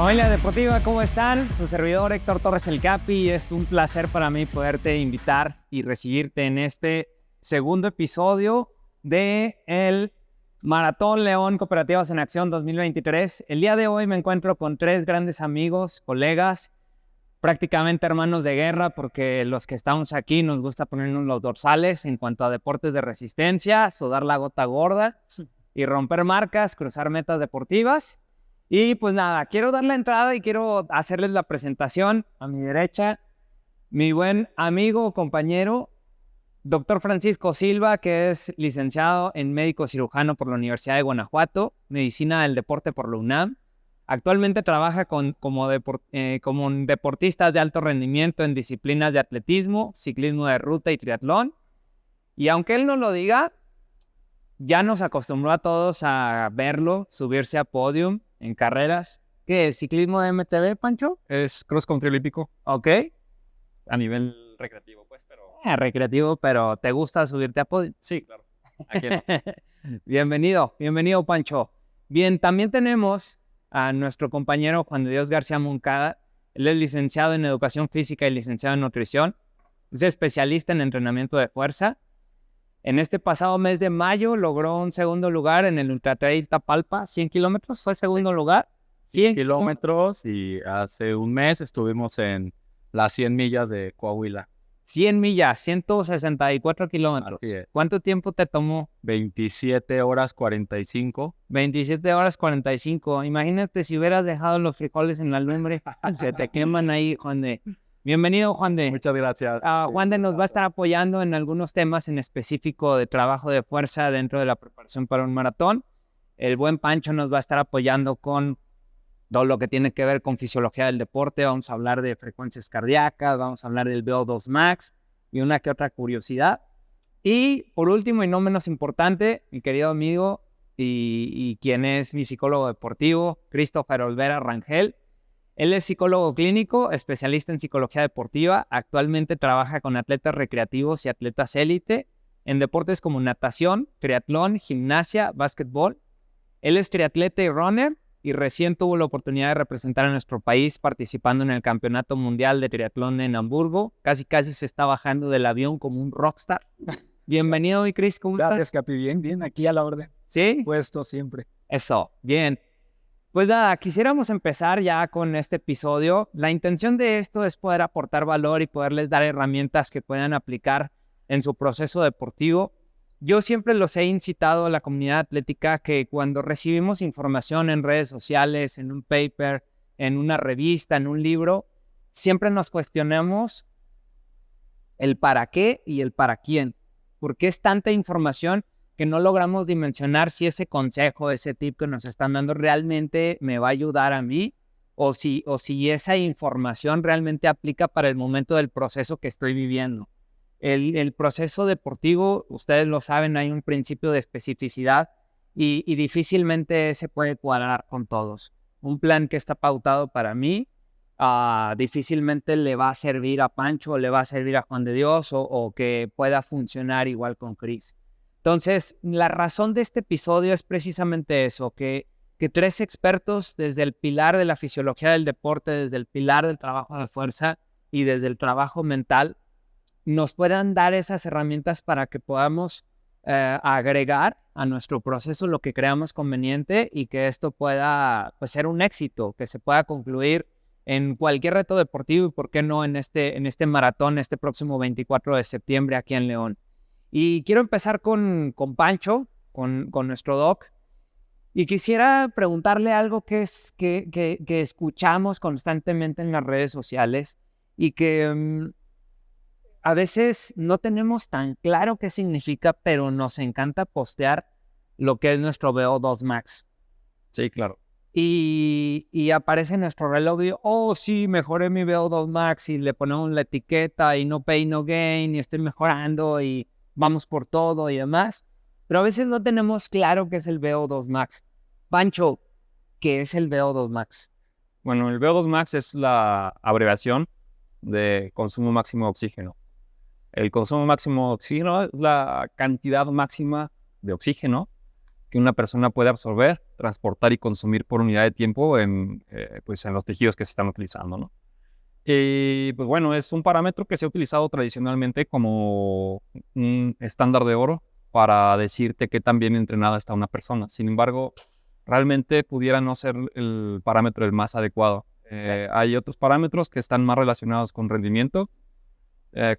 Familia deportiva, ¿cómo están? Tu servidor Héctor Torres el Capi. Es un placer para mí poderte invitar y recibirte en este segundo episodio de el Maratón León Cooperativas en Acción 2023. El día de hoy me encuentro con tres grandes amigos, colegas, prácticamente hermanos de guerra, porque los que estamos aquí nos gusta ponernos los dorsales en cuanto a deportes de resistencia, sudar la gota gorda y romper marcas, cruzar metas deportivas. Y pues nada, quiero dar la entrada y quiero hacerles la presentación. A mi derecha, mi buen amigo, compañero, doctor Francisco Silva, que es licenciado en médico cirujano por la Universidad de Guanajuato, medicina del deporte por la UNAM. Actualmente trabaja como deportista de alto rendimiento en disciplinas de atletismo, ciclismo de ruta y triatlón. Y aunque él no lo diga, ya nos acostumbró a todos a verlo, subirse a podium en carreras. ¿Qué es? ¿Ciclismo de MTB, Pancho? Es cross country olímpico Ok. a nivel recreativo, pues, pero... Recreativo, pero ¿te gusta subirte a podium? Sí, claro. Aquí no. Bienvenido, Pancho. Bien, también tenemos a nuestro compañero Juan de Dios García Moncada. Él es licenciado en Educación Física y licenciado en Nutrición. Es especialista en entrenamiento de fuerza. En este pasado mes de mayo logró un segundo lugar en el Ultra Trail Tapalpa, 100 kilómetros, fue segundo lugar. 100 kilómetros y hace un mes estuvimos en las 100 millas de Coahuila. 100 millas, 164 kilómetros. Así es. ¿Cuánto tiempo te tomó? 27 horas 45. 27 horas 45. Imagínate si hubieras dejado los frijoles en la lumbre, se te queman ahí, Juan de. Bienvenido, Juan de. Muchas gracias. Juan de nos va a estar apoyando en algunos temas en específico de trabajo de fuerza dentro de la preparación para un maratón. El buen Pancho nos va a estar apoyando con todo lo que tiene que ver con fisiología del deporte. Vamos a hablar de frecuencias cardíacas, vamos a hablar del VO2 max y una que otra curiosidad. Y por último y no menos importante, mi querido amigo y quien es mi psicólogo deportivo, Christopher Olvera Rangel. Él es psicólogo clínico, especialista en psicología deportiva. Actualmente trabaja con atletas recreativos y atletas élite en deportes como natación, triatlón, gimnasia, básquetbol. Él es triatleta y runner y recién tuvo la oportunidad de representar a nuestro país participando en el Campeonato Mundial de Triatlón en Hamburgo. Casi se está bajando del avión como un rockstar. Bienvenido, mi Chris, ¿cómo estás? Gracias, Capi. Bien, aquí a la orden. ¿Sí? Puesto siempre. Eso, bien. Pues nada, quisiéramos empezar ya con este episodio. La intención de esto es poder aportar valor y poderles dar herramientas que puedan aplicar en su proceso deportivo. Yo siempre los he incitado a la comunidad atlética que cuando recibimos información en redes sociales, en un paper, en una revista, en un libro, siempre nos cuestionemos el para qué y el para quién. ¿Por qué es tanta información que no logramos dimensionar si ese consejo, ese tip que nos están dando realmente me va a ayudar a mí o si esa información realmente aplica para el momento del proceso que estoy viviendo? El proceso deportivo, ustedes lo saben, hay un principio de especificidad y difícilmente se puede cuadrar con todos. Un plan que está pautado para mí difícilmente le va a servir a Pancho o le va a servir a Juan de Dios o que pueda funcionar igual con Chris. Entonces, la razón de este episodio es precisamente eso, que tres expertos desde el pilar de la fisiología del deporte, desde el pilar del trabajo de fuerza y desde el trabajo mental, nos puedan dar esas herramientas para que podamos agregar a nuestro proceso lo que creamos conveniente y que esto pueda pues, ser un éxito, que se pueda concluir en cualquier reto deportivo y por qué no en este maratón, este próximo 24 de septiembre aquí en León. Y quiero empezar con Pancho, con nuestro doc, y quisiera preguntarle algo que escuchamos constantemente en las redes sociales y que a veces no tenemos tan claro qué significa, pero nos encanta postear lo que es nuestro VO2 max. Sí, claro. Y aparece en nuestro reloj y, oh, sí, mejoré mi VO2 max y le ponemos la etiqueta y no pain, no gain y estoy mejorando y vamos por todo y demás. Pero a veces no tenemos claro qué es el VO2 max. Pancho, ¿qué es el VO2 max? Bueno, el VO2 max es la abreviación de consumo máximo de oxígeno. El consumo máximo de oxígeno es la cantidad máxima de oxígeno que una persona puede absorber, transportar y consumir por unidad de tiempo en los tejidos que se están utilizando, ¿no? Y pues bueno, es un parámetro que se ha utilizado tradicionalmente como un estándar de oro para decirte qué tan bien entrenada está una persona. Sin embargo, realmente pudiera no ser el parámetro el más adecuado. Hay otros parámetros que están más relacionados con rendimiento,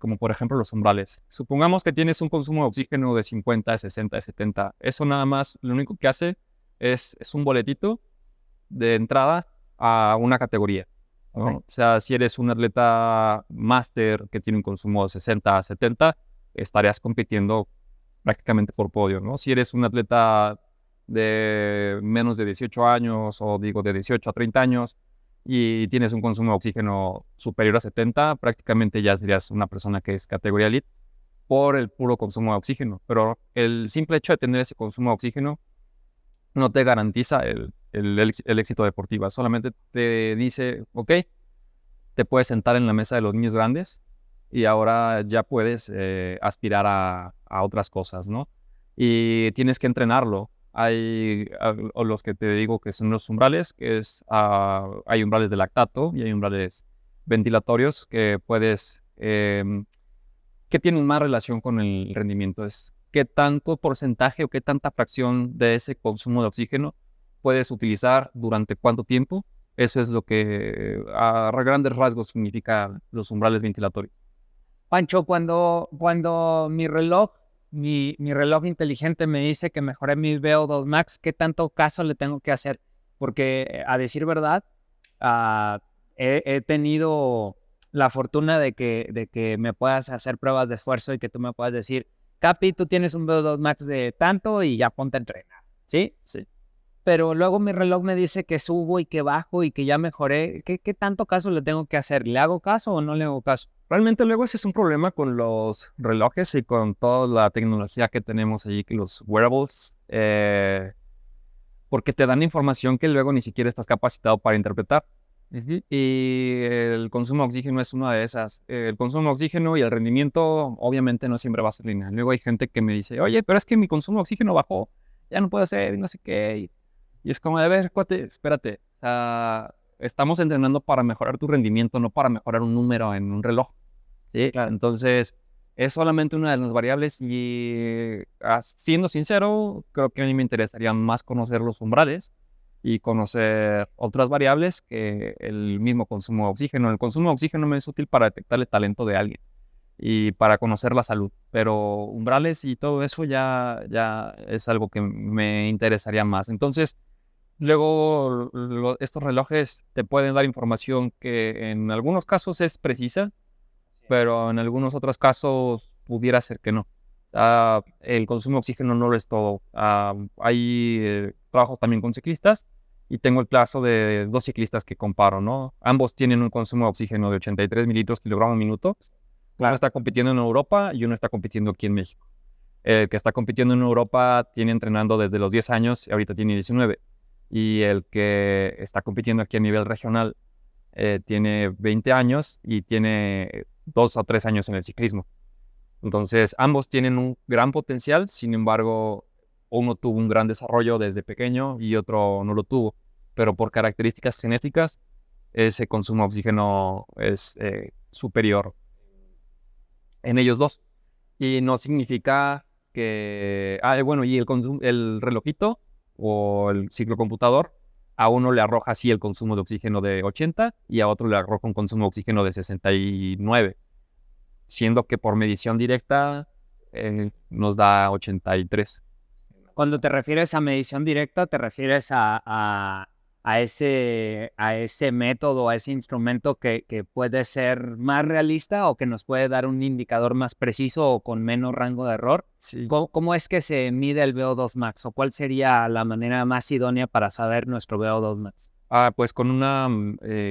como por ejemplo los umbrales. Supongamos que tienes un consumo de oxígeno de 50, de 60, de 70. Eso nada más, lo único que hace es un boletito de entrada a una categoría, ¿no? Ok. O sea, si eres un atleta máster que tiene un consumo de 60 a 70, estarías compitiendo prácticamente por podio, ¿no? Si eres un atleta de menos de 18 años, o digo de 18 a 30 años, y tienes un consumo de oxígeno superior a 70, prácticamente ya serías una persona que es categoría elite por el puro consumo de oxígeno. Pero el simple hecho de tener ese consumo de oxígeno no te garantiza el éxito deportivo. Solamente te dice, ok, te puedes sentar en la mesa de los niños grandes y ahora ya puedes aspirar a otras cosas, ¿no? Y tienes que entrenarlo. Hay los que te digo que son los umbrales, hay umbrales de lactato y hay umbrales ventilatorios que que tienen más relación con el rendimiento. Es qué tanto porcentaje o qué tanta fracción de ese consumo de oxígeno puedes utilizar durante cuánto tiempo. Eso es lo que a grandes rasgos significa los umbrales ventilatorios. Pancho, cuando mi reloj inteligente me dice que mejoré mi VO2 max, ¿qué tanto caso le tengo que hacer? Porque a decir verdad, he tenido la fortuna de que me puedas hacer pruebas de esfuerzo y que tú me puedas decir, Capi, tú tienes un VO2 max de tanto y ya ponte a entrenar, ¿sí? Sí. Pero luego mi reloj me dice que subo y que bajo y que ya mejoré. ¿Qué tanto caso le tengo que hacer? ¿Le hago caso o no le hago caso? Realmente luego ese es un problema con los relojes y con toda la tecnología que tenemos allí, que los wearables, porque te dan información que luego ni siquiera estás capacitado para interpretar. Y el consumo de oxígeno es una de esas. El consumo de oxígeno y el rendimiento obviamente no siempre va a ser lineal. Luego hay gente que me dice, oye, pero es que mi consumo de oxígeno bajó, ya no puedo hacer y no sé qué. Y es como de, a ver, cuate, espérate. O sea, estamos entrenando para mejorar tu rendimiento, no para mejorar un número en un reloj, ¿sí? Claro. Entonces, es solamente una de las variables y, siendo sincero, creo que a mí me interesaría más conocer los umbrales y conocer otras variables que el mismo consumo de oxígeno. El consumo de oxígeno me es útil para detectar el talento de alguien y para conocer la salud, pero umbrales y todo eso ya es algo que me interesaría más. Entonces, luego estos relojes te pueden dar información que en algunos casos es precisa, pero en algunos otros casos pudiera ser que no. El consumo de oxígeno no lo es todo. Trabajo también con ciclistas y tengo el caso de dos ciclistas que comparo, ¿no? Ambos tienen un consumo de oxígeno de 83 mililitros kilogramo minuto. Uno está compitiendo en Europa y uno está compitiendo aquí en México. El que está compitiendo en Europa tiene entrenando desde los 10 años y ahorita tiene 19. Y el que está compitiendo aquí a nivel regional tiene 20 años y tiene 2 o 3 años en el ciclismo. Entonces, ambos tienen un gran potencial, sin embargo, uno tuvo un gran desarrollo desde pequeño y otro no lo tuvo. Pero por características genéticas, ese consumo de oxígeno es superior en ellos dos. Y no significa que... y el relojito o el ciclocomputador, a uno le arroja así el consumo de oxígeno de 80 y a otro le arroja un consumo de oxígeno de 69, siendo que por medición directa nos da 83. Cuando te refieres a medición directa, te refieres a ese método, a ese instrumento que puede ser más realista o que nos puede dar un indicador más preciso o con menos rango de error. Sí. ¿Cómo es que se mide el VO2 max o cuál sería la manera más idónea para saber nuestro VO2 max? Pues con una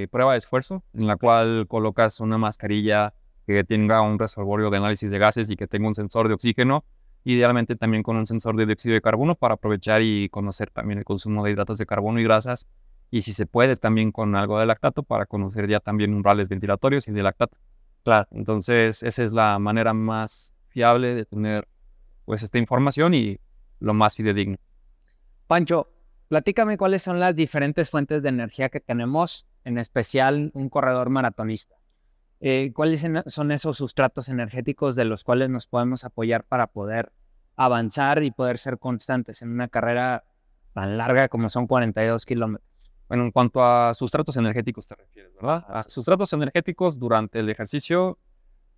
prueba de esfuerzo en la cual colocas una mascarilla que tenga un reservorio de análisis de gases y que tenga un sensor de oxígeno, idealmente también con un sensor de dióxido de carbono para aprovechar y conocer también el consumo de hidratos de carbono y grasas, y si se puede también con algo de lactato para conocer ya también umbrales ventilatorios y de lactato. Claro, entonces esa es la manera más fiable de tener pues esta información y lo más fidedigno. Pancho, platícame cuáles son las diferentes fuentes de energía que tenemos, en especial un corredor maratonista. ¿Cuáles son esos sustratos energéticos de los cuales nos podemos apoyar para poder avanzar y poder ser constantes en una carrera tan larga como son 42 kilómetros? Bueno, en cuanto a sustratos energéticos te refieres, ¿verdad? A sustratos energéticos durante el ejercicio,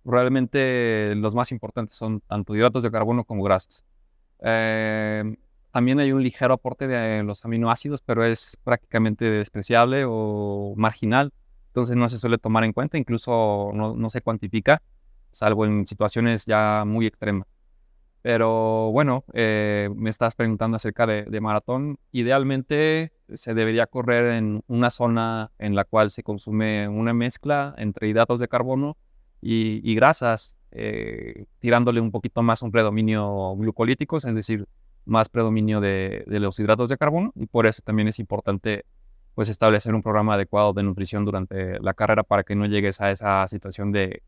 realmente los más importantes son tanto hidratos de carbono como grasas. También hay un ligero aporte de los aminoácidos, pero es prácticamente despreciable o marginal, entonces no se suele tomar en cuenta, incluso no se cuantifica, salvo en situaciones ya muy extremas. Pero bueno, me estás preguntando acerca de maratón. Idealmente se debería correr en una zona en la cual se consume una mezcla entre hidratos de carbono y grasas, tirándole un poquito más un predominio glucolítico, es decir, más predominio de los hidratos de carbono, y por eso también es importante pues establecer un programa adecuado de nutrición durante la carrera para que no llegues a esa situación de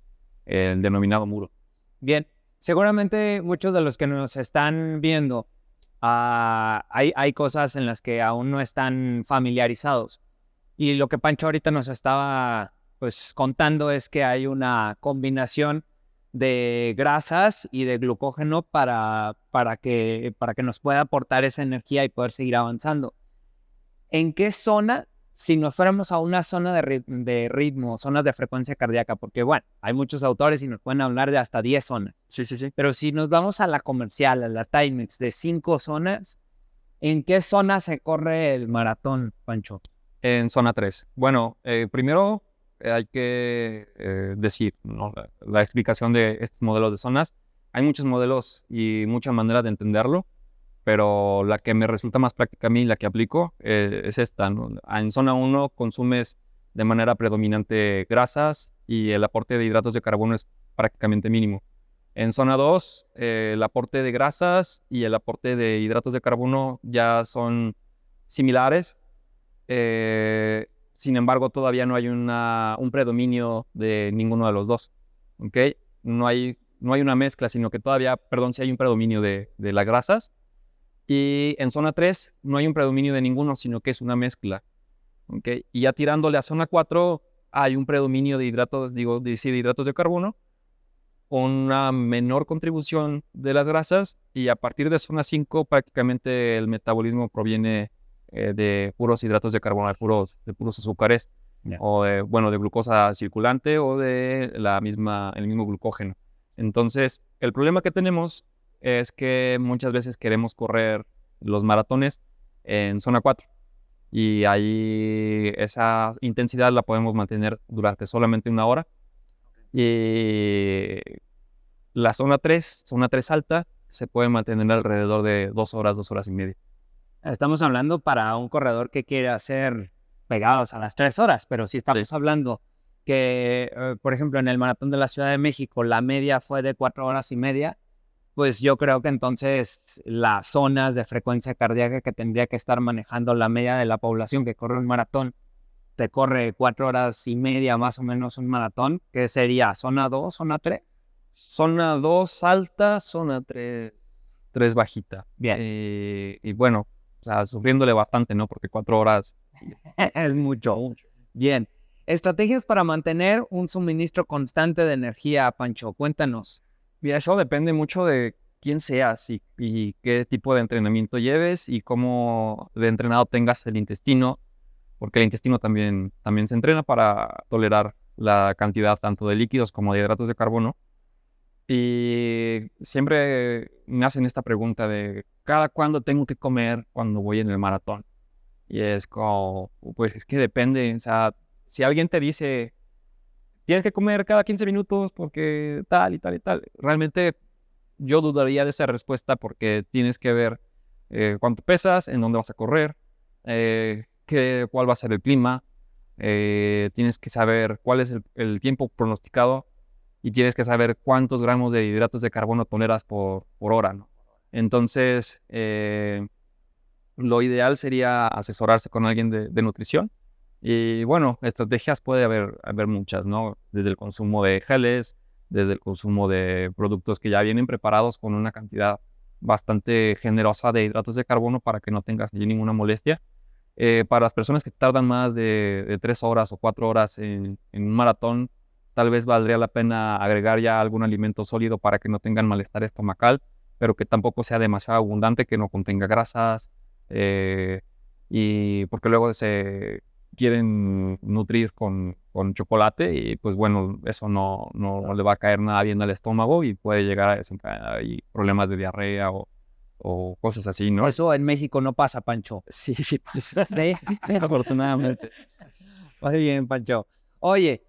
el denominado muro. Bien, seguramente muchos de los que nos están viendo, hay cosas en las que aún no están familiarizados. Y lo que Pancho ahorita nos estaba pues contando es que hay una combinación de grasas y de glucógeno para que nos pueda aportar esa energía y poder seguir avanzando. ¿En qué zona, si nos fuéramos a una zona de ritmo, zonas de frecuencia cardíaca? Porque bueno, hay muchos autores y nos pueden hablar de hasta 10 zonas. Sí. Pero si nos vamos a la comercial, a la Timex de 5 zonas, ¿en qué zona se corre el maratón, Pancho? En zona 3. Bueno, primero hay que decir, ¿no? La explicación de estos modelos de zonas. Hay muchos modelos y muchas maneras de entenderlo, pero la que me resulta más práctica a mí, la que aplico, es esta, ¿no? En zona 1 consumes de manera predominante grasas y el aporte de hidratos de carbono es prácticamente mínimo. En zona 2, el aporte de grasas y el aporte de hidratos de carbono ya son similares. Sin embargo, todavía no hay un predominio de ninguno de los dos, ¿ok? No hay una mezcla, sino que todavía, sí hay un predominio de las grasas. Y en zona 3 no hay un predominio de ninguno, sino que es una mezcla, ¿ok? Y ya tirándole a zona 4 hay un predominio de hidratos de carbono, una menor contribución de las grasas, y a partir de zona 5 prácticamente el metabolismo proviene de puros hidratos de carbono, de puros azúcares, o de glucosa circulante o de el mismo glucógeno. Entonces, el problema que tenemos es que muchas veces queremos correr los maratones en zona 4 y ahí esa intensidad la podemos mantener durante solamente una hora. Y la zona 3 alta, se puede mantener alrededor de 2 horas, 2 horas y media. Estamos hablando para un corredor que quiere hacer pegados a las 3 horas, pero si estamos hablando que, por ejemplo, en el Maratón de la Ciudad de México, la media fue de 4 horas y media, pues yo creo que entonces las zonas de frecuencia cardíaca que tendría que estar manejando la media de la población que corre un maratón, te corre 4 horas y media más o menos un maratón, que sería zona 2, zona 3. Zona 2 alta, zona 3 bajita. Bien. Y bueno, o sea, sufriéndole bastante, ¿no? Porque 4 horas es mucho. Bien. Estrategias para mantener un suministro constante de energía, Pancho. Cuéntanos. Mira, eso depende mucho de quién seas y qué tipo de entrenamiento lleves y cómo de entrenado tengas el intestino, porque el intestino también se entrena para tolerar la cantidad tanto de líquidos como de hidratos de carbono. Y siempre me hacen esta pregunta de ¿cada cuándo tengo que comer cuando voy en el maratón? Y es como, pues es que depende. O sea, si alguien te dice tienes que comer cada 15 minutos porque tal y tal y tal, realmente yo dudaría de esa respuesta, porque tienes que ver cuánto pesas, en dónde vas a correr, cuál va a ser el clima, tienes que saber cuál es el tiempo pronosticado y tienes que saber cuántos gramos de hidratos de carbono toleras por hora, ¿no? Entonces, lo ideal sería asesorarse con alguien de nutrición. Y bueno, estrategias puede haber muchas, ¿no? Desde el consumo de geles, desde el consumo de productos que ya vienen preparados con una cantidad bastante generosa de hidratos de carbono para que no tengas allí ninguna molestia. Para las personas que tardan más de 3 horas o 4 horas en un maratón, tal vez valdría la pena agregar ya algún alimento sólido para que no tengan malestar estomacal, pero que tampoco sea demasiado abundante, que no contenga grasas, y porque luego se quieren nutrir con chocolate y pues bueno, eso no le va a caer nada bien al estómago y puede llegar a desencadenar ahí problemas de diarrea o cosas así, ¿no? Eso en México no pasa, Pancho. Sí, sí pasa. Sí. Afortunadamente. Muy bien, Pancho. Oye,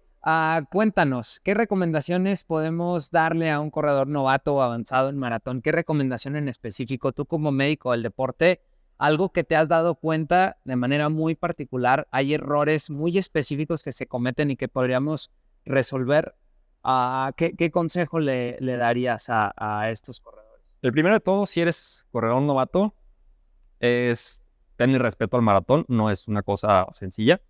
cuéntanos, ¿qué recomendaciones podemos darle a un corredor novato o avanzado en maratón? ¿Qué recomendación en específico, tú como médico del deporte, algo que te has dado cuenta de manera muy particular? Hay errores muy específicos que se cometen y que podríamos resolver. ¿Qué consejo le darías a estos corredores? El primero de todo, si eres corredor novato, es tener respeto al maratón, no es una cosa sencilla.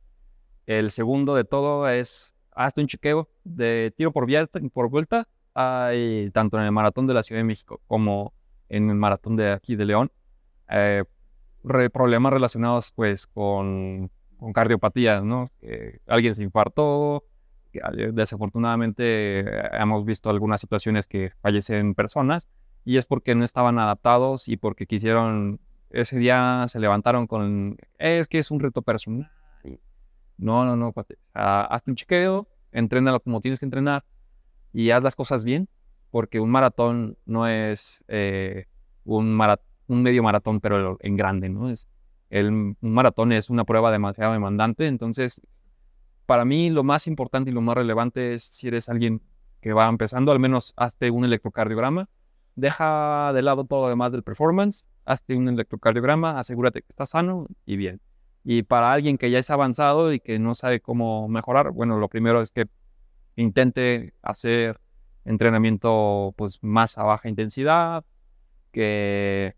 El segundo de todo es, hazte un chequeo de tiro por vuelta, hay tanto en el maratón de la Ciudad de México como en el maratón de aquí de León, problemas relacionados pues con cardiopatías, ¿no? Alguien se infartó, desafortunadamente hemos visto algunas situaciones que fallecen personas y es porque no estaban adaptados y porque quisieron, ese día se levantaron con, es que es un reto personal. No, cuate. Hazte un chequeo, entrénalo como tienes que entrenar y haz las cosas bien, porque un maratón no es un medio maratón, pero en grande, ¿no? Un maratón es una prueba demasiado demandante, entonces para mí lo más importante y lo más relevante es si eres alguien que va empezando, al menos hazte un electrocardiograma, deja de lado todo lo demás del performance, hazte un electrocardiograma, asegúrate que estás sano y bien. Y para alguien que ya es avanzado y que no sabe cómo mejorar, bueno, lo primero es que intente hacer entrenamiento pues más a baja intensidad, que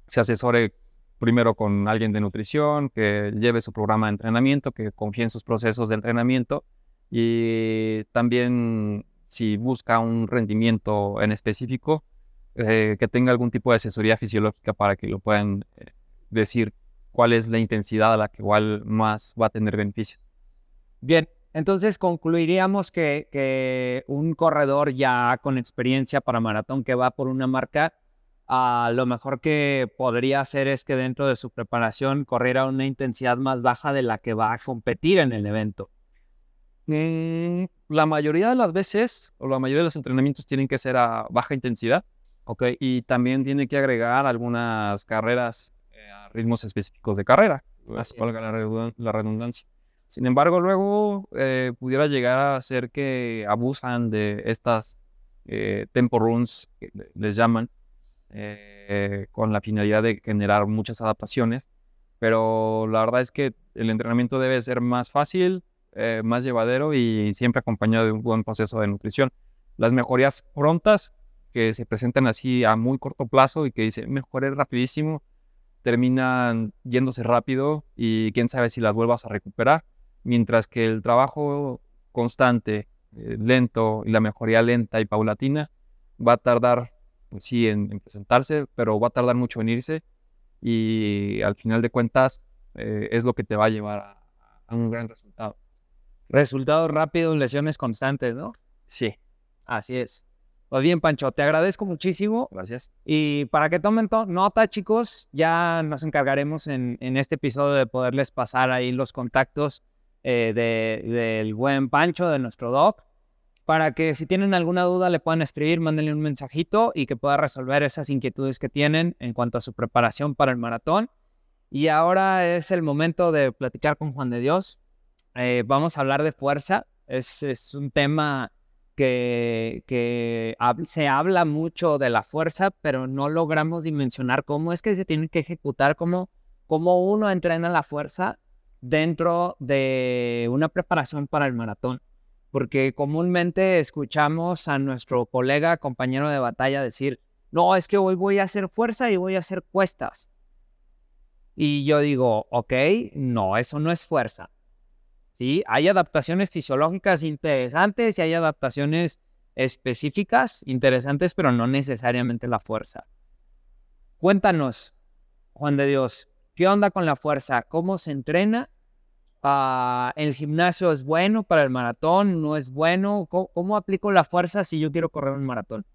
se asesore primero con alguien de nutrición, que lleve su programa de entrenamiento, que confíe en sus procesos de entrenamiento y también si busca un rendimiento en específico, que tenga algún tipo de asesoría fisiológica para que lo puedan decir cuál es la intensidad a la que igual más va a tener beneficios. Bien, entonces concluiríamos que un corredor ya con experiencia para maratón que va por una marca, lo mejor que podría hacer es que dentro de su preparación corriera una intensidad más baja de la que va a competir en el evento. La mayoría de las veces, o la mayoría de los entrenamientos tienen que ser a baja intensidad, ¿ok? Y también tiene que agregar algunas carreras a ritmos específicos de carrera, valga la redundancia. Sin embargo, luego pudiera llegar a ser que abusan de estas tempo runs, que les llaman, con la finalidad de generar muchas adaptaciones, pero la verdad es que el entrenamiento debe ser más fácil, más llevadero y siempre acompañado de un buen proceso de nutrición. Las mejorías prontas que se presentan así a muy corto plazo y que dicen mejoré rapidísimo, terminan yéndose rápido y quién sabe si las vuelvas a recuperar, mientras que el trabajo constante, lento y la mejoría lenta y paulatina va a tardar, pues sí, en presentarse, pero va a tardar mucho en irse y al final de cuentas es lo que te va a llevar a un gran resultado. Resultados rápidos, lesiones constantes, ¿no? Sí. Así es. Pues bien, Pancho, te agradezco muchísimo. Gracias. Y para que tomen nota, chicos, ya nos encargaremos en este episodio de poderles pasar ahí los contactos del buen Pancho, de nuestro doc, para que si tienen alguna duda le puedan escribir, mándenle un mensajito y que pueda resolver esas inquietudes que tienen en cuanto a su preparación para el maratón. Y ahora es el momento de platicar con Juan de Dios. Vamos a hablar de fuerza. Es un tema que se habla mucho de la fuerza, pero no logramos dimensionar cómo es que se tiene que ejecutar, cómo uno entrena la fuerza dentro de una preparación para el maratón. Porque comúnmente escuchamos a nuestro colega, compañero de batalla decir, no, es que hoy voy a hacer fuerza y voy a hacer cuestas. Y yo digo, ok, no, eso no es fuerza. ¿Sí? Hay adaptaciones fisiológicas interesantes y hay adaptaciones específicas interesantes, pero no necesariamente la fuerza. Cuéntanos, Juan de Dios, ¿qué onda con la fuerza? ¿Cómo se entrena? ¿El gimnasio es bueno para el maratón? ¿No es bueno? ¿Cómo aplico la fuerza si yo quiero correr un maratón?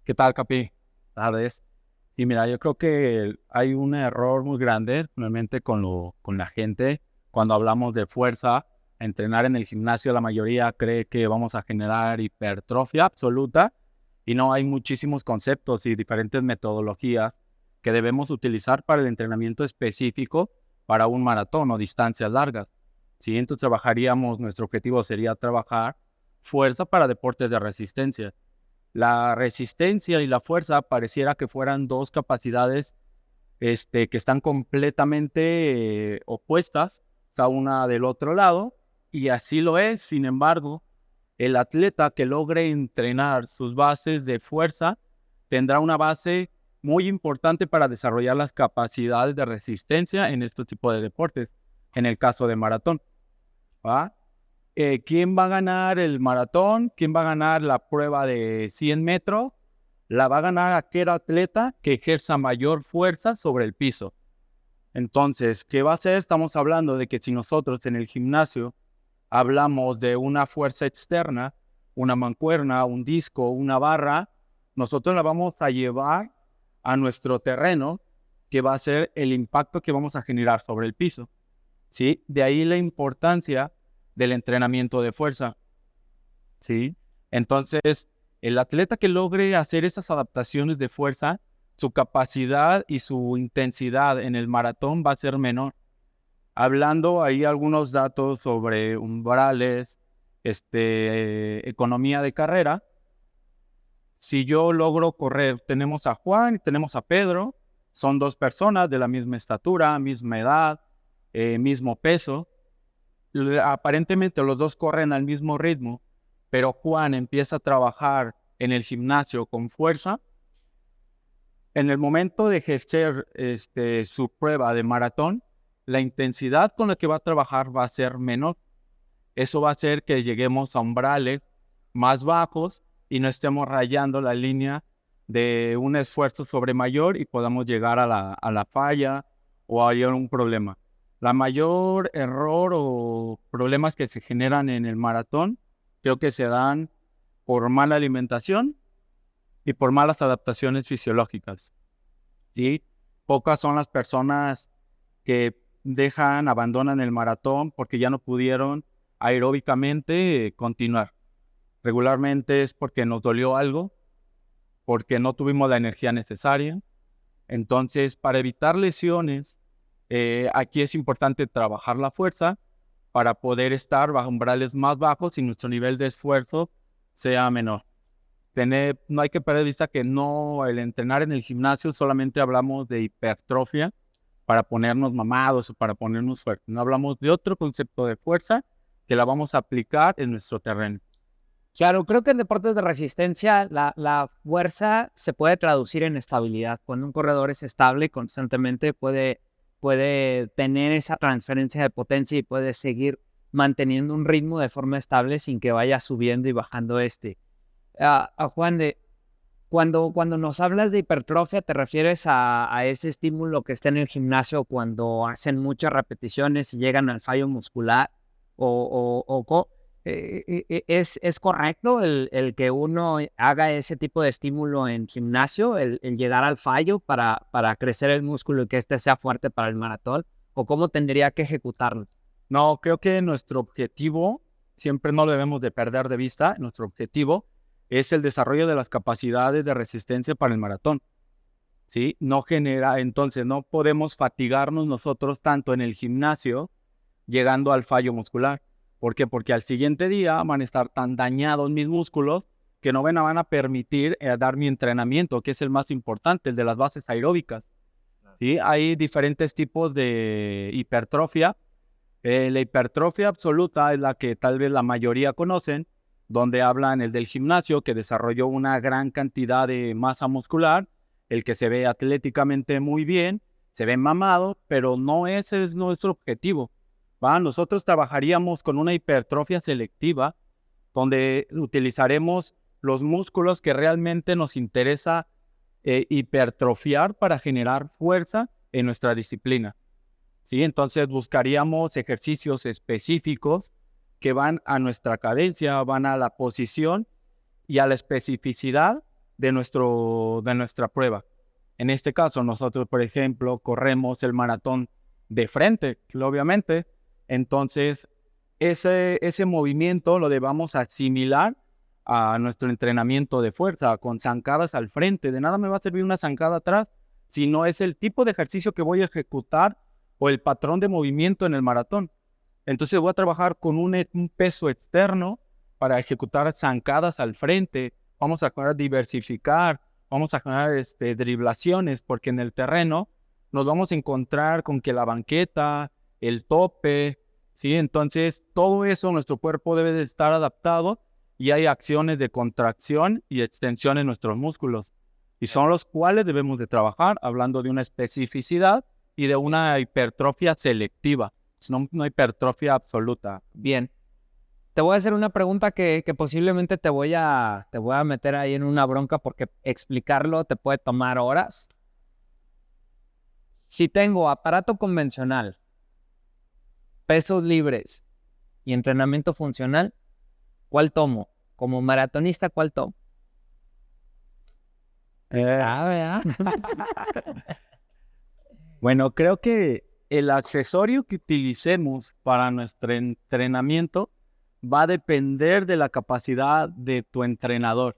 ¿Qué tal, Capi? Tardes. Sí, mira, yo creo que hay un error muy grande realmente con la gente. Cuando hablamos de fuerza, entrenar en el gimnasio, la mayoría cree que vamos a generar hipertrofia absoluta y no, hay muchísimos conceptos y diferentes metodologías que debemos utilizar para el entrenamiento específico para un maratón o distancias largas. ¿Sí? Entonces nuestro objetivo sería trabajar fuerza para deportes de resistencia. La resistencia y la fuerza pareciera que fueran dos capacidades que están completamente opuestas, está una del otro lado, y así lo es. Sin embargo, el atleta que logre entrenar sus bases de fuerza tendrá una base muy importante para desarrollar las capacidades de resistencia en este tipo de deportes, en el caso de maratón. ¿Va? ¿Quién va a ganar el maratón? ¿Quién va a ganar la prueba de 100 metros? La va a ganar aquel atleta que ejerza mayor fuerza sobre el piso. Entonces, ¿qué va a hacer? Estamos hablando de que si nosotros en el gimnasio hablamos de una fuerza externa, una mancuerna, un disco, una barra, nosotros la vamos a llevar a nuestro terreno, que va a ser el impacto que vamos a generar sobre el piso. ¿Sí? De ahí la importancia del entrenamiento de fuerza. ¿Sí? Entonces, el atleta que logre hacer esas adaptaciones de fuerza, su capacidad y su intensidad en el maratón va a ser menor. Hablando ahí algunos datos sobre umbrales, economía de carrera. Si yo logro correr, tenemos a Juan y tenemos a Pedro, son dos personas de la misma estatura, misma edad, mismo peso. Aparentemente los dos corren al mismo ritmo, pero Juan empieza a trabajar en el gimnasio con fuerza. En el momento de ejercer su prueba de maratón, la intensidad con la que va a trabajar va a ser menor. Eso va a hacer que lleguemos a umbrales más bajos y no estemos rayando la línea de un esfuerzo sobre mayor y podamos llegar a la falla o a un problema. La mayor error o problemas que se generan en el maratón creo que se dan por mala alimentación y por malas adaptaciones fisiológicas. ¿Sí? Pocas son las personas que abandonan el maratón porque ya no pudieron aeróbicamente continuar. Regularmente es porque nos dolió algo, porque no tuvimos la energía necesaria. Entonces, para evitar lesiones, aquí es importante trabajar la fuerza para poder estar bajo umbrales más bajos y nuestro nivel de esfuerzo sea menor. No hay que perder de vista que el entrenar en el gimnasio solamente hablamos de hipertrofia para ponernos mamados o para ponernos fuertes. No hablamos de otro concepto de fuerza que la vamos a aplicar en nuestro terreno. Claro, creo que en deportes de resistencia la fuerza se puede traducir en estabilidad. Cuando un corredor es estable constantemente puede tener esa transferencia de potencia y puede seguir manteniendo un ritmo de forma estable sin que vaya subiendo y bajando Juan, cuando nos hablas de hipertrofia, ¿te refieres a ese estímulo que está en el gimnasio cuando hacen muchas repeticiones y llegan al fallo muscular? ¿Es correcto el que uno haga ese tipo de estímulo en gimnasio, el llegar al fallo para crecer el músculo y que éste sea fuerte para el maratón? ¿O cómo tendría que ejecutarlo? No, creo que nuestro objetivo, siempre no lo debemos de perder de vista, nuestro objetivo es el desarrollo de las capacidades de resistencia para el maratón. ¿Sí? Entonces no podemos fatigarnos nosotros tanto en el gimnasio llegando al fallo muscular. ¿Por qué? Porque al siguiente día van a estar tan dañados mis músculos que no van a permitir dar mi entrenamiento, que es el más importante, el de las bases aeróbicas. ¿Sí? Hay diferentes tipos de hipertrofia. La hipertrofia absoluta es la que tal vez la mayoría conocen, donde hablan el del gimnasio, que desarrolló una gran cantidad de masa muscular, el que se ve atléticamente muy bien, se ve mamado, pero no ese es nuestro objetivo. Nosotros trabajaríamos con una hipertrofia selectiva, donde utilizaremos los músculos que realmente nos interesa hipertrofiar para generar fuerza en nuestra disciplina. ¿Sí? Entonces buscaríamos ejercicios específicos que van a nuestra cadencia, van a la posición y a la especificidad de nuestra prueba. En este caso, nosotros, por ejemplo, corremos el maratón de frente, obviamente. Entonces, ese movimiento lo debamos asimilar a nuestro entrenamiento de fuerza, con zancadas al frente. De nada me va a servir una zancada atrás, si no es el tipo de ejercicio que voy a ejecutar o el patrón de movimiento en el maratón. Entonces voy a trabajar con un peso externo para ejecutar zancadas al frente. Vamos a diversificar, vamos a generar driblaciones, porque en el terreno nos vamos a encontrar con que la banqueta, el tope, ¿sí? Entonces todo eso nuestro cuerpo debe de estar adaptado y hay acciones de contracción y extensión en nuestros músculos. Y son los cuales debemos de trabajar, hablando de una especificidad y de una hipertrofia selectiva, no una hipertrofia absoluta. Bien. Te voy a hacer una pregunta que posiblemente te voy a meter ahí en una bronca, porque explicarlo te puede tomar horas. Si tengo aparato convencional, pesos libres y entrenamiento funcional, ¿cuál tomo? Como maratonista, ¿cuál tomo? Bueno, creo que el accesorio que utilicemos para nuestro entrenamiento va a depender de la capacidad de tu entrenador.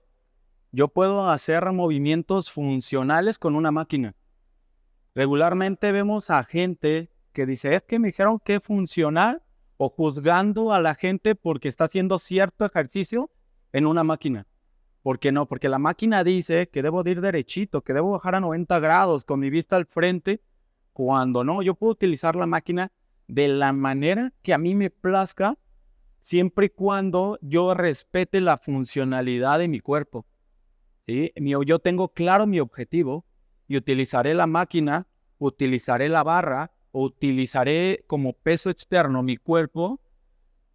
Yo puedo hacer movimientos funcionales con una máquina. Regularmente vemos a gente que dice, es que me dijeron que es funcional, o juzgando a la gente porque está haciendo cierto ejercicio en una máquina. ¿Por qué no? Porque la máquina dice que debo de ir derechito, que debo bajar a 90 grados con mi vista al frente, cuando no, yo puedo utilizar la máquina de la manera que a mí me plazca, siempre y cuando yo respete la funcionalidad de mi cuerpo. ¿Sí? Yo tengo claro mi objetivo y utilizaré la máquina, utilizaré la barra, o utilizaré como peso externo mi cuerpo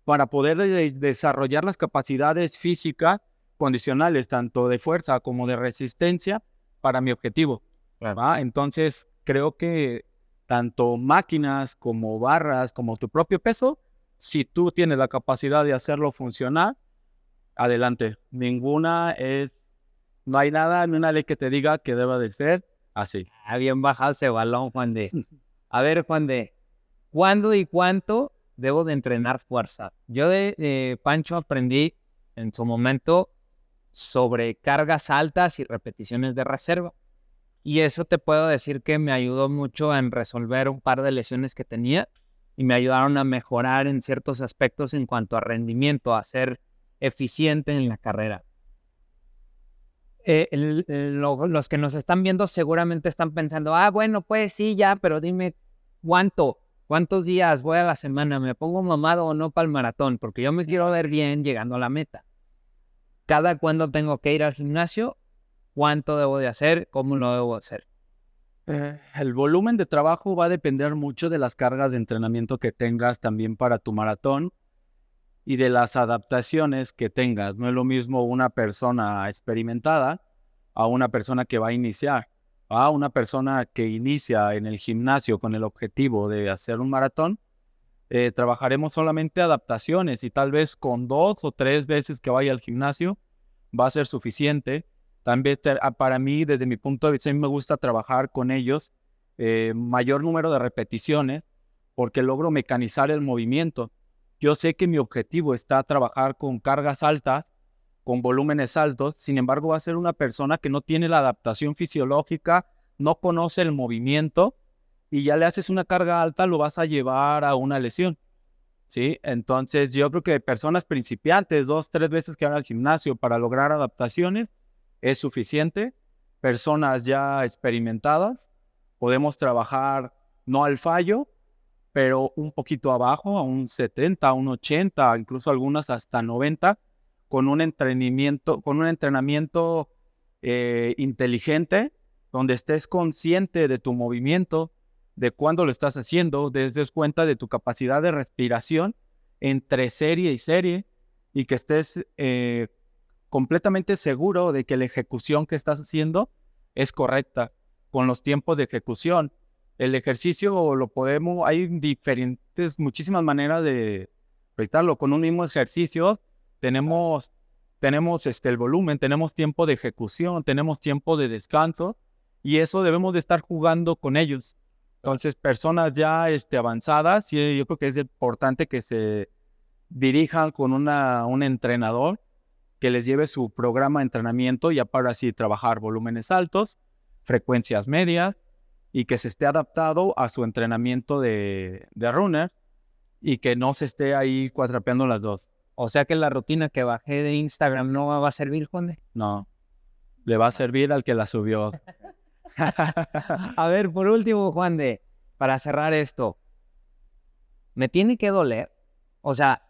para poder desarrollar las capacidades físicas condicionales, tanto de fuerza como de resistencia, para mi objetivo. ¿Va? Entonces, creo que tanto máquinas como barras, como tu propio peso, si tú tienes la capacidad de hacerlo funcionar, adelante. No hay nada en una ley que te diga que deba de ser así. Bien bajado ese balón, Juan de. A ver, Juan de, ¿cuándo y cuánto debo de entrenar fuerza? Yo de Pancho aprendí en su momento sobre cargas altas y repeticiones de reserva. Y eso te puedo decir que me ayudó mucho en resolver un par de lesiones que tenía y me ayudaron a mejorar en ciertos aspectos en cuanto a rendimiento, a ser eficiente en la carrera. Los que nos están viendo seguramente están pensando, bueno, pues sí, ya, pero dime ¿cuántos días voy a la semana? ¿Me pongo mamado o no para el maratón? Porque yo me quiero ver bien llegando a la meta. ¿Cada cuándo tengo que ir al gimnasio? ¿Cuánto debo de hacer? ¿Cómo lo debo hacer? El volumen de trabajo va a depender mucho de las cargas de entrenamiento que tengas también para tu maratón y de las adaptaciones que tengas. No es lo mismo una persona experimentada a una persona que va a iniciar. A una persona que inicia en el gimnasio con el objetivo de hacer un maratón, trabajaremos solamente adaptaciones y tal vez con 2 o 3 veces que vaya al gimnasio va a ser suficiente. También para mí, desde mi punto de vista, a mí me gusta trabajar con ellos mayor número de repeticiones porque logro mecanizar el movimiento. Yo sé que mi objetivo está trabajar con cargas altas, con volúmenes altos, sin embargo va a ser una persona que no tiene la adaptación fisiológica, no conoce el movimiento y ya le haces una carga alta, lo vas a llevar a una lesión. ¿Sí? Entonces yo creo que personas principiantes, 2, 3 veces que van al gimnasio para lograr adaptaciones es suficiente. Personas ya experimentadas, podemos trabajar no al fallo, pero un poquito abajo, a un 70, a un 80, incluso algunas hasta 90, con un entrenamiento inteligente, donde estés consciente de tu movimiento, de cuándo lo estás haciendo, te des cuenta de tu capacidad de respiración entre serie y serie, y que estés completamente seguro de que la ejecución que estás haciendo es correcta, con los tiempos de ejecución. El ejercicio hay muchísimas maneras de proyectarlo. Con un mismo ejercicio tenemos el volumen, tenemos tiempo de ejecución, tenemos tiempo de descanso, y eso debemos de estar jugando con ellos. Entonces, personas ya avanzadas, sí, yo creo que es importante que se dirijan con un entrenador que les lleve su programa de entrenamiento, ya para así trabajar volúmenes altos, frecuencias medias, y que se esté adaptado a su entrenamiento de runner, y que no se esté ahí cuatrapeando las dos. O sea que la rutina que bajé de Instagram no va a servir, Juan de. No, le va a servir al que la subió. A ver, por último, Juan de, para cerrar esto, ¿me tiene que doler? O sea,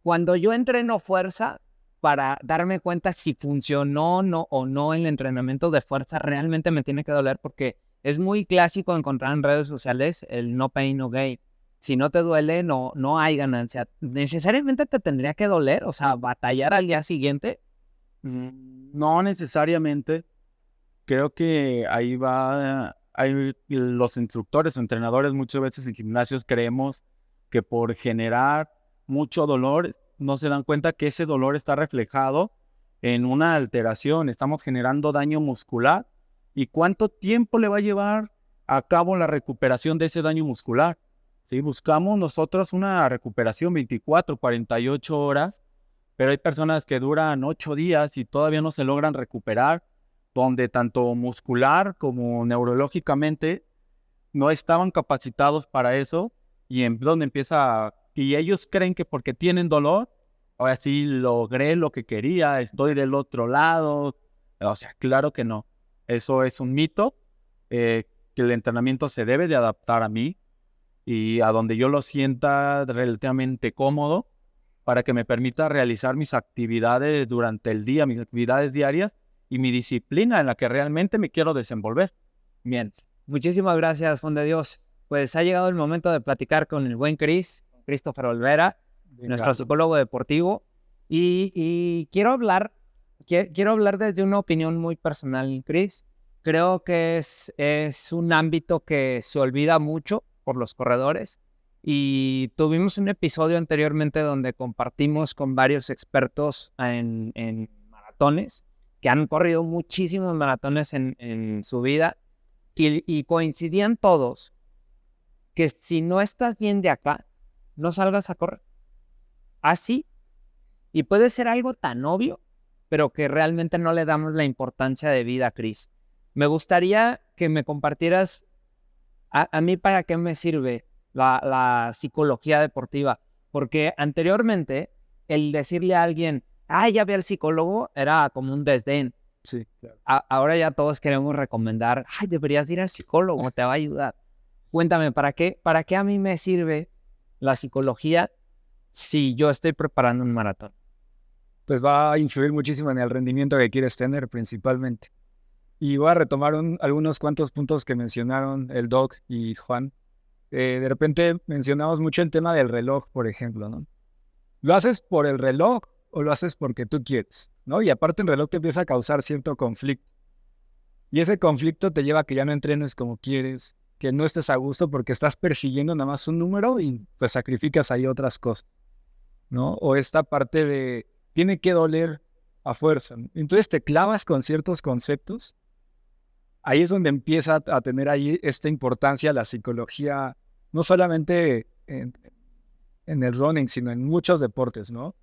cuando yo entreno fuerza, para darme cuenta si funcionó o no el entrenamiento de fuerza, realmente me tiene que doler, porque es muy clásico encontrar en redes sociales el no pain, no gain. Si no te duele, no hay ganancia. ¿Necesariamente te tendría que doler? O sea, ¿batallar al día siguiente? No necesariamente. Creo que ahí los instructores, entrenadores, muchas veces en gimnasios creemos que por generar mucho dolor, no se dan cuenta que ese dolor está reflejado en una alteración. Estamos generando daño muscular. ¿Y cuánto tiempo le va a llevar a cabo la recuperación de ese daño muscular? ¿Sí? Buscamos nosotros una recuperación 24, 48 horas, pero hay personas que duran 8 días y todavía no se logran recuperar, donde tanto muscular como neurológicamente no estaban capacitados para eso, y y ellos creen que porque tienen dolor, ahora sí logré lo que quería, estoy del otro lado. O sea, claro que no. Eso es un mito, que el entrenamiento se debe de adaptar a mí y a donde yo lo sienta relativamente cómodo, para que me permita realizar mis actividades durante el día, mis actividades diarias y mi disciplina en la que realmente me quiero desenvolver. Bien, muchísimas gracias, Juan de Dios. Pues ha llegado el momento de platicar con el buen Christopher Olvera, nuestro psicólogo deportivo, y quiero hablar desde una opinión muy personal, Chris. Creo que es un ámbito que se olvida mucho por los corredores, y tuvimos un episodio anteriormente donde compartimos con varios expertos en maratones, que han corrido muchísimos maratones en su vida, y coincidían todos que si no estás bien de acá, no salgas a correr. Así. Y puede ser algo tan obvio, pero que realmente no le damos la importancia de vida, Chris. Me gustaría que me compartieras a mí para qué me sirve la psicología deportiva. Porque anteriormente el decirle a alguien, ya ve al psicólogo, era como un desdén. Sí, claro. Ahora ya todos queremos recomendar, deberías ir al psicólogo, te va a ayudar. Cuéntame, ¿para qué a mí me sirve la psicología si yo estoy preparando un maratón? Pues va a influir muchísimo en el rendimiento que quieres tener, principalmente. Y voy a retomar algunos cuantos puntos que mencionaron el Doc y Juan. De repente mencionamos mucho el tema del reloj, por ejemplo, ¿no? ¿Lo haces por el reloj o lo haces porque tú quieres, ¿no? Y aparte el reloj te empieza a causar cierto conflicto. Y ese conflicto te lleva a que ya no entrenes como quieres, que no estés a gusto porque estás persiguiendo nada más un número y pues sacrificas ahí otras cosas, ¿no? O esta parte de tiene que doler a fuerza, ¿no? Entonces te clavas con ciertos conceptos. Ahí es donde empieza a tener ahí esta importancia la psicología, no solamente en el running, sino en muchos deportes, ¿no?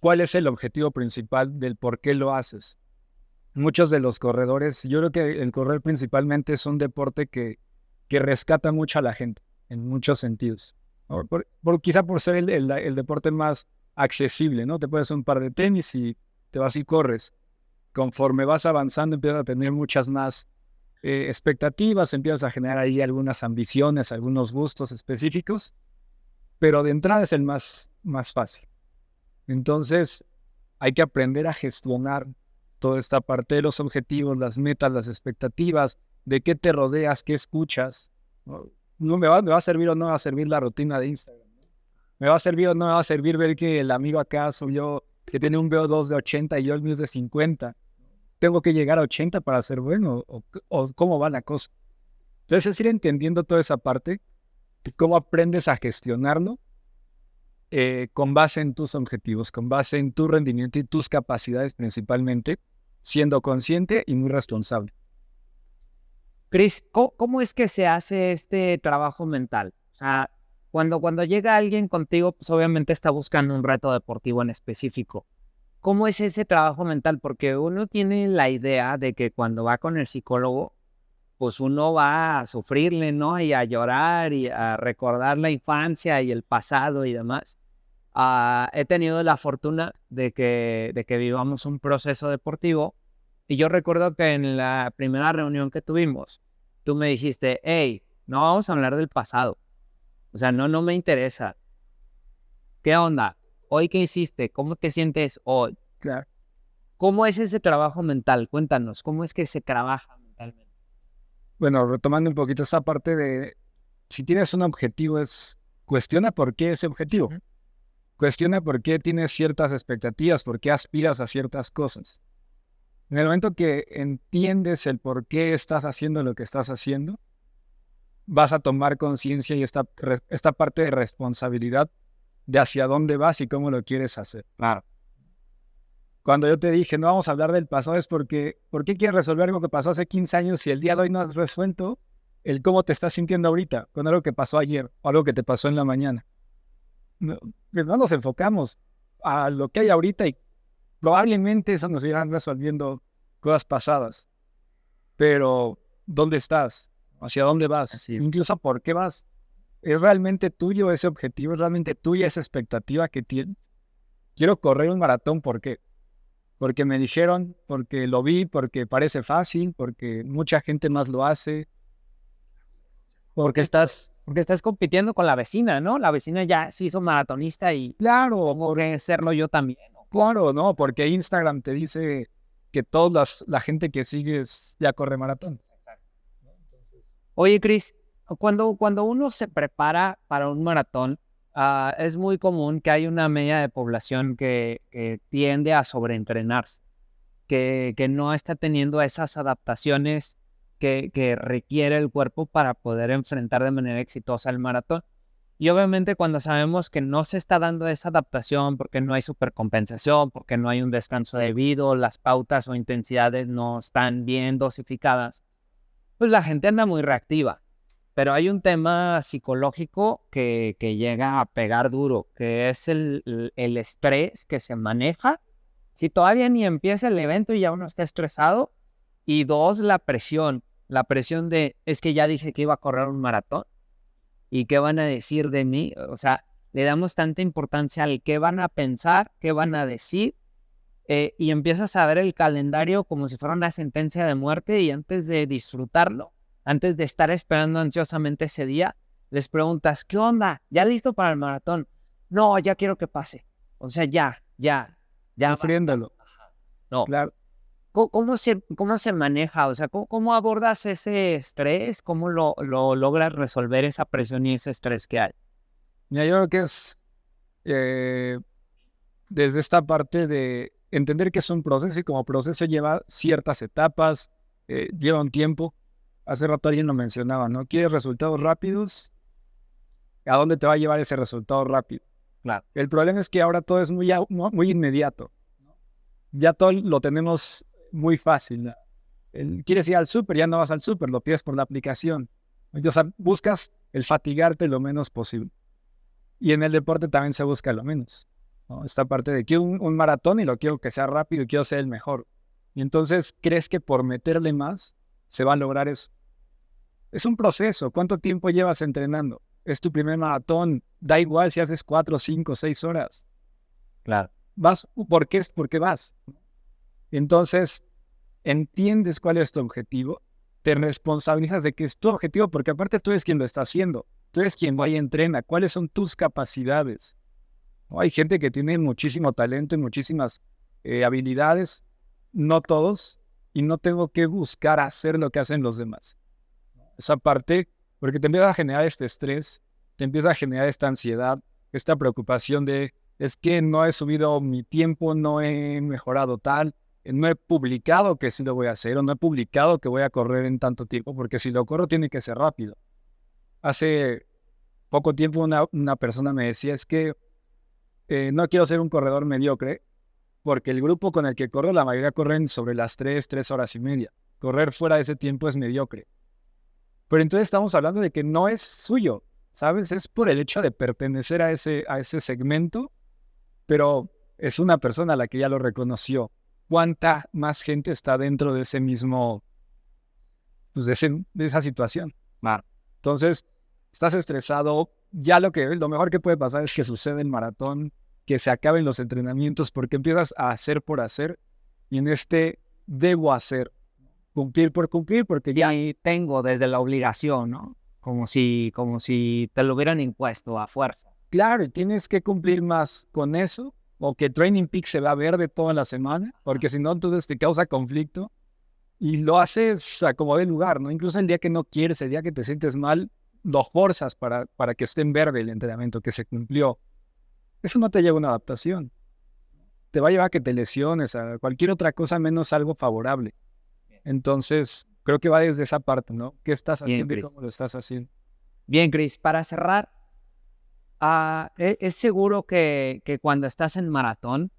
¿Cuál es el objetivo principal del por qué lo haces? Muchos de los corredores, yo creo que el correr principalmente es un deporte que rescata mucho a la gente, en muchos sentidos, ¿no? Quizá por ser el deporte más accesible, ¿no? Te pones un par de tenis y te vas y corres. Conforme vas avanzando empiezas a tener muchas más expectativas, empiezas a generar ahí algunas ambiciones, algunos gustos específicos, pero de entrada es el más fácil. Entonces hay que aprender a gestionar toda esta parte de los objetivos, las metas, las expectativas, de qué te rodeas, qué escuchas, ¿no? ¿Me va a servir o no va a servir la rutina de Instagram? ¿Me va a servir o no me va a servir ver que el amigo acá subió, que tiene un VO2 de 80 y yo el mío es de 50? tengo que llegar a 80 para ser bueno, o cómo va la cosa. Entonces es ir entendiendo toda esa parte, y cómo aprendes a gestionarlo con base en tus objetivos, con base en tu rendimiento y tus capacidades principalmente, siendo consciente y muy responsable. Chris, ¿cómo es que se hace este trabajo mental? O sea, cuando llega alguien contigo, pues obviamente está buscando un reto deportivo en específico. ¿Cómo es ese trabajo mental? Porque uno tiene la idea de que cuando va con el psicólogo, pues uno va a sufrirle, ¿no? Y a llorar y a recordar la infancia y el pasado y demás. He tenido la fortuna de que vivamos un proceso deportivo y yo recuerdo que en la primera reunión que tuvimos, tú me dijiste, hey, no vamos a hablar del pasado. O sea, no me interesa. ¿Qué onda? ¿Hoy qué hiciste? ¿Cómo te sientes hoy? Claro. ¿Cómo es ese trabajo mental? Cuéntanos, ¿cómo es que se trabaja mentalmente? Bueno, retomando un poquito esa parte de, si tienes un objetivo, cuestiona por qué ese objetivo. Cuestiona por qué tienes ciertas expectativas, por qué aspiras a ciertas cosas. En el momento que entiendes el por qué estás haciendo lo que estás haciendo, vas a tomar conciencia y esta parte de responsabilidad de hacia dónde vas y cómo lo quieres hacer. Claro. Cuando yo te dije, no vamos a hablar del pasado, es porque, ¿por qué quieres resolver algo que pasó hace 15 años si el día de hoy no has resuelto el cómo te estás sintiendo ahorita con algo que pasó ayer o algo que te pasó en la mañana? No nos enfocamos a lo que hay ahorita y probablemente eso nos irán resolviendo cosas pasadas. Pero, ¿dónde estás? ¿Hacia dónde vas? Así es. Incluso, ¿por qué vas? ¿Es realmente tuyo ese objetivo? ¿Es realmente tuya esa expectativa que tienes? Quiero correr un maratón, ¿por qué? Porque me dijeron, porque lo vi, porque parece fácil, porque mucha gente más lo hace. Porque estás compitiendo con la vecina, ¿no? La vecina ya se hizo maratonista y Claro, tengo que hacerlo yo también, ¿no? claro, ¿no? Porque Instagram te dice que toda la gente que sigues ya corre maratón. Oye, Chris, cuando uno se prepara para un maratón, es muy común que hay una media de población que tiende a sobreentrenarse, que no está teniendo esas adaptaciones que requiere el cuerpo para poder enfrentar de manera exitosa el maratón. Y obviamente cuando sabemos que no se está dando esa adaptación porque no hay supercompensación, porque no hay un descanso debido, las pautas o intensidades no están bien dosificadas, pues la gente anda muy reactiva. Pero hay un tema psicológico que llega a pegar duro, que es el estrés que se maneja. Si todavía ni empieza el evento y ya uno está estresado. Y dos, la presión de, es que ya dije que iba a correr un maratón. ¿Y qué van a decir de mí? O sea, le damos tanta importancia al qué van a pensar, qué van a decir. Y empiezas a ver el calendario como si fuera una sentencia de muerte y antes de disfrutarlo, antes de estar esperando ansiosamente ese día, les preguntas, ¿qué onda? ¿Ya listo para el maratón? No, ya quiero que pase. O sea, ya. Sufriéndolo. No. Claro. ¿Cómo se maneja? O sea, ¿cómo abordas ese estrés? ¿Cómo lo logras resolver esa presión y ese estrés que hay? Mira, yo creo que es desde esta parte de entender que es un proceso y como proceso lleva ciertas etapas, lleva un tiempo. Hace rato alguien lo mencionaba, ¿no? ¿Quieres resultados rápidos? ¿A dónde te va a llevar ese resultado rápido? Claro. El problema es que ahora todo es muy inmediato. Ya todo lo tenemos muy fácil, ¿no? Quieres ir al súper, ya no vas al súper, lo pides por la aplicación. O sea, buscas el fatigarte lo menos posible. Y en el deporte también se busca lo menos, ¿no? Esta parte de quiero un maratón y lo quiero que sea rápido y quiero ser el mejor. Y entonces crees que por meterle más se va a lograr eso. Es un proceso. ¿Cuánto tiempo llevas entrenando? Es tu primer maratón. Da igual si haces 4, 5, 6 horas. Claro. Vas, ¿por qué? Porque vas. Entonces, entiendes cuál es tu objetivo, te responsabilizas de que es tu objetivo, porque aparte tú eres quien lo está haciendo, tú eres quien va y entrena, cuáles son tus capacidades. ¿No? Hay gente que tiene muchísimo talento y muchísimas habilidades, no todos, y no tengo que buscar hacer lo que hacen los demás. Esa parte, porque te empieza a generar este estrés, te empieza a generar esta ansiedad, esta preocupación de, es que no he subido mi tiempo, no he mejorado tal, no he publicado que sí lo voy a hacer o no he publicado que voy a correr en tanto tiempo, porque si lo corro tiene que ser rápido. Hace poco tiempo una persona me decía, es que no quiero ser un corredor mediocre, porque el grupo con el que corro, la mayoría corren sobre las 3 horas y media. Correr fuera de ese tiempo es mediocre. Pero entonces estamos hablando de que no es suyo, ¿sabes? Es por el hecho de pertenecer a ese segmento, pero es una persona a la que ya lo reconoció. ¿Cuánta más gente está dentro de ese mismo, pues de esa situación? Entonces, estás estresado, ya lo mejor que puede pasar es que suceda el maratón, que se acaben los entrenamientos, porque empiezas a hacer por hacer, y en debo hacer, cumplir por cumplir, porque ya tengo desde la obligación, ¿no? Como si te lo hubieran impuesto a fuerza. Claro, y tienes que cumplir más con eso, o que Training Peak se va verde toda la semana, porque si no, entonces te causa conflicto, y lo haces a como de lugar, ¿no? Incluso el día que no quieres, el día que te sientes mal, lo forzas para que esté en verde el entrenamiento, que se cumplió. Eso no te lleva a una adaptación. Te va a llevar a que te lesiones, a cualquier otra cosa menos algo favorable. Entonces, creo que va desde esa parte, ¿no? ¿Qué estás haciendo y cómo lo estás haciendo? Bien, Chris, para cerrar, es seguro que cuando estás en maratón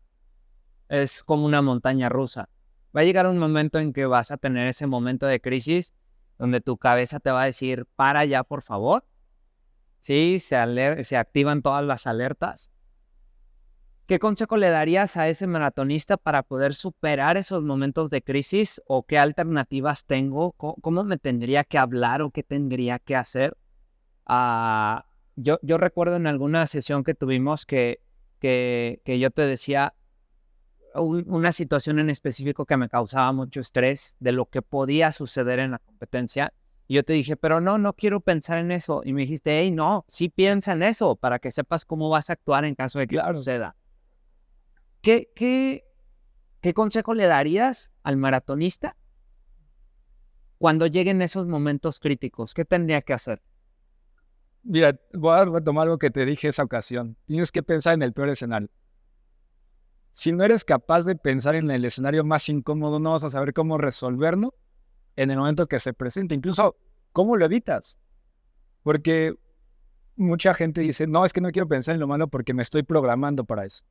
es como una montaña rusa. Va a llegar un momento en que vas a tener ese momento de crisis donde tu cabeza te va a decir, para ya, por favor. Sí, se activan todas las alertas. ¿Qué consejo le darías a ese maratonista para poder superar esos momentos de crisis? ¿O qué alternativas tengo? ¿Cómo me tendría que hablar o qué tendría que hacer? Yo recuerdo en alguna sesión que tuvimos que yo te decía una situación en específico que me causaba mucho estrés de lo que podía suceder en la competencia. Y yo te dije, pero no quiero pensar en eso. Y me dijiste, hey, no, sí piensa en eso para que sepas cómo vas a actuar en caso de que suceda. ¿Qué consejo le darías al maratonista cuando lleguen esos momentos críticos? ¿Qué tendría que hacer? Mira, voy a retomar algo que te dije esa ocasión. Tienes que pensar en el peor escenario. Si no eres capaz de pensar en el escenario más incómodo, no vas a saber cómo resolverlo en el momento que se presente. Incluso, ¿cómo lo evitas? Porque mucha gente dice, no, es que no quiero pensar en lo malo porque me estoy programando para eso.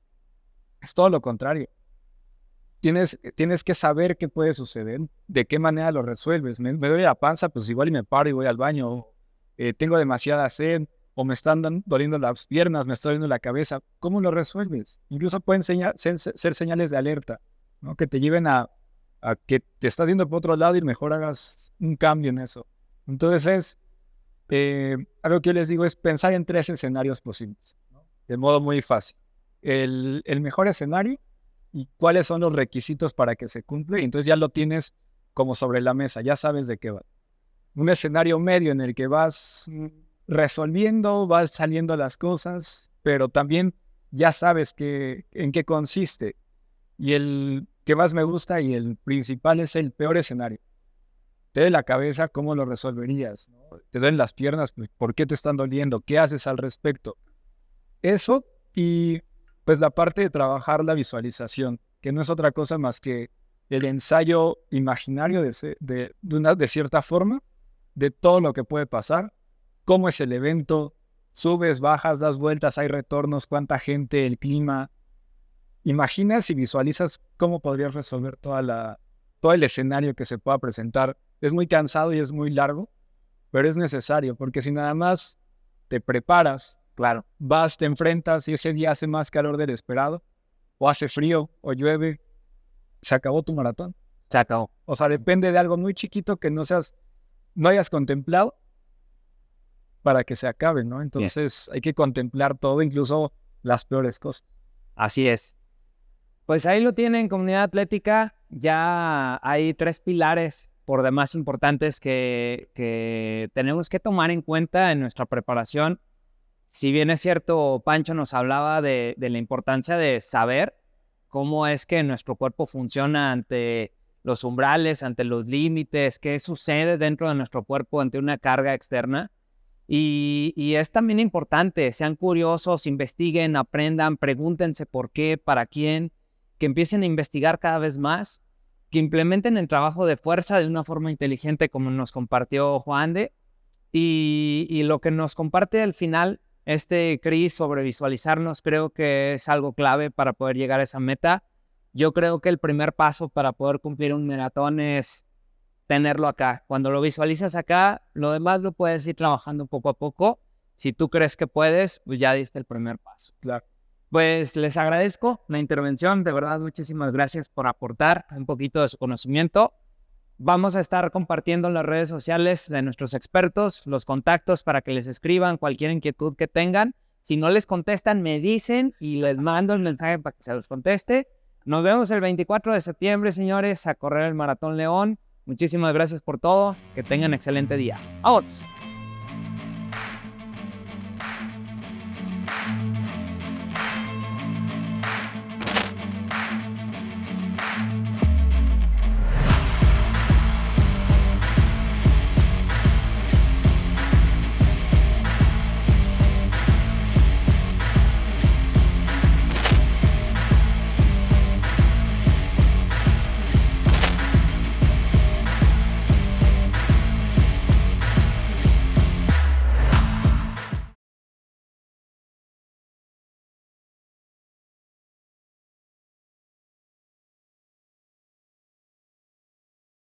Es todo lo contrario. Tienes que saber qué puede suceder, de qué manera lo resuelves. Me duele la panza, pues igual y me paro y voy al baño. Tengo demasiada sed, o me están doliendo las piernas, me está doliendo la cabeza. ¿Cómo lo resuelves? Incluso pueden ser señales de alerta, ¿no? Que te lleven a que te estás yendo por otro lado y mejor hagas un cambio en eso. Entonces, algo que yo les digo es pensar en 3 escenarios posibles, ¿no? De modo muy fácil. El mejor escenario y cuáles son los requisitos para que se cumpla, y entonces ya lo tienes como sobre la mesa, ya sabes de qué va. Un escenario medio en el que vas resolviendo, vas saliendo las cosas, pero también ya sabes en qué consiste. Y el que más me gusta y el principal es el peor escenario. Te duele la cabeza, ¿cómo lo resolverías? ¿No? Te duelen las piernas, ¿por qué te están doliendo? ¿Qué haces al respecto? Eso, y pues la parte de trabajar la visualización, que no es otra cosa más que el ensayo imaginario de cierta forma, de todo lo que puede pasar, cómo es el evento, subes, bajas, das vueltas, hay retornos, cuánta gente, el clima. Imaginas y visualizas cómo podrías resolver todo el escenario que se pueda presentar. Es muy cansado y es muy largo, pero es necesario, porque si nada más te preparas, claro, vas, te enfrentas y ese día hace más calor del esperado, o hace frío, o llueve, se acabó tu maratón. Se acabó. O sea, depende de algo muy chiquito que no hayas contemplado para que se acabe, ¿no? Entonces hay que contemplar todo, incluso las peores cosas. Así es. Pues ahí lo tienen, comunidad atlética. Ya hay 3 pilares por demás importantes que tenemos que tomar en cuenta en nuestra preparación. Si bien es cierto, Pancho nos hablaba de la importancia de saber cómo es que nuestro cuerpo funciona ante los umbrales, ante los límites, qué sucede dentro de nuestro cuerpo ante una carga externa. Y es también importante, sean curiosos, investiguen, aprendan, pregúntense por qué, para quién, que empiecen a investigar cada vez más, que implementen el trabajo de fuerza de una forma inteligente como nos compartió Juan de, y lo que nos comparte al final Chris sobre visualizarnos creo que es algo clave para poder llegar a esa meta. Yo creo que el primer paso para poder cumplir un maratón es tenerlo acá. Cuando lo visualizas acá, lo demás lo puedes ir trabajando poco a poco. Si tú crees que puedes, pues ya diste el primer paso. Claro. Pues les agradezco la intervención. De verdad, muchísimas gracias por aportar un poquito de su conocimiento. Vamos a estar compartiendo en las redes sociales de nuestros expertos los contactos para que les escriban cualquier inquietud que tengan. Si no les contestan, me dicen y les mando el mensaje para que se los conteste. Nos vemos el 24 de septiembre, señores, a correr el Maratón León. Muchísimas gracias por todo. Que tengan excelente día. ¡Vamos!